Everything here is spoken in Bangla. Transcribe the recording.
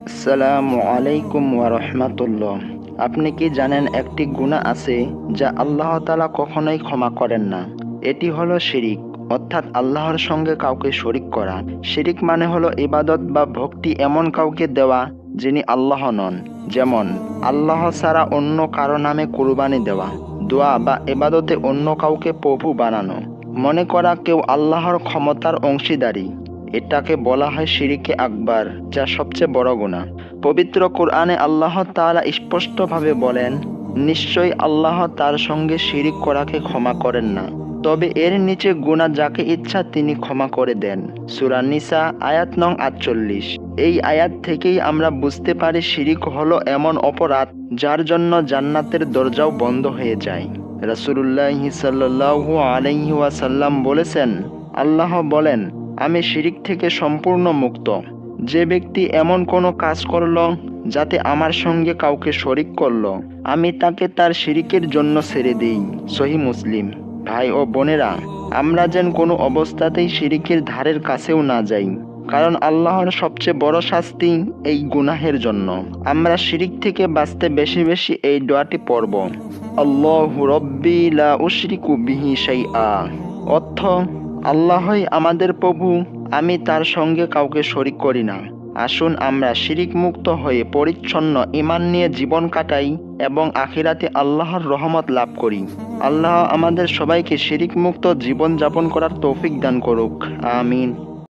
আসসালামু আলাইকুম ওয়া রাহমাতুল্লাহ। আপনি কি জানেন একটি গুনাহ আছে যা আল্লাহ তাআলা কখনোই ক্ষমা করেন না? এটি হলো শিরিক, অর্থাৎ আল্লাহর সঙ্গে কাউকে শরিক করা। শিরিক মানে হলো ইবাদত বা ভক্তি এমন কাউকে দেওয়া যিনি আল্লাহ নন। যেমন আল্লাহ ছাড়া অন্য কারো নামে কুরবানি দেওয়া, দোয়া বা ইবাদতে অন্য কাউকে প্রভু বানানো, মনে করা কেউ আল্লাহর ক্ষমতার অংশীদারি। এটাকে বলা হয় শিরিকে আকবার, যা সবচেয়ে বড় গুনাহ। পবিত্র কোরআনে আল্লাহ তাআলা স্পষ্টভাবে বলেন, নিশ্চয়ই আল্লাহ তার সঙ্গে শিরিক করাকে ক্ষমা করেন না। তবে এর নিচে গুনাহ যাকে ইচ্ছা তিনি ক্ষমা করে দেন। সূরা নিসা আয়াত নং ৪৮। এই আয়াত থেকেই আমরা বুঝতে পারি শিরিক হলো এমন অপরাধ যার জন্য জান্নাতের দরজাও বন্ধ হয়ে যায়। রাসূলুল্লাহ সাল্লাল্লাহু আলাইহি ওয়াসাল্লাম বলেছেন, আল্লাহ বলেন, আমি শিরিক থেকে সম্পূর্ণ মুক্ত। যে ব্যক্তি এমন কোনো কাজ করল যাতে আমার সঙ্গে কাউকে শরিক করল, আমি তাকে তার শিরিকের জন্য ছেড়ে দিই। সহিহ মুসলিম। ভাই ও বোনেরা, আমরা যেন কোনো অবস্থাতেই শিরিকের ধারের কাছেও না যাই, কারণ আল্লাহর সবচেয়ে বড় শাস্তি এই গুনাহের জন্য। আমরা শিরিক থেকে বাঁচতে বেশি বেশি এই দোয়াটি পড়ব, আল্লাহু রব্বি লা উশরিকু বিহি শাইআ। অর্থ, আল্লাহই আমাদের প্রভু, আমি তার সঙ্গে কাউকে শরিক করি না। আসুন আমরা শিরিক মুক্ত হয়ে পরিচ্ছন্ন ঈমান নিয়ে জীবন কাটাই এবং আখিরাতে আল্লাহর রহমত লাভ করি। আল্লাহ আমাদের সবাইকে শিরিক মুক্ত জীবন যাপন করার তৌফিক দান করুক। আমিন।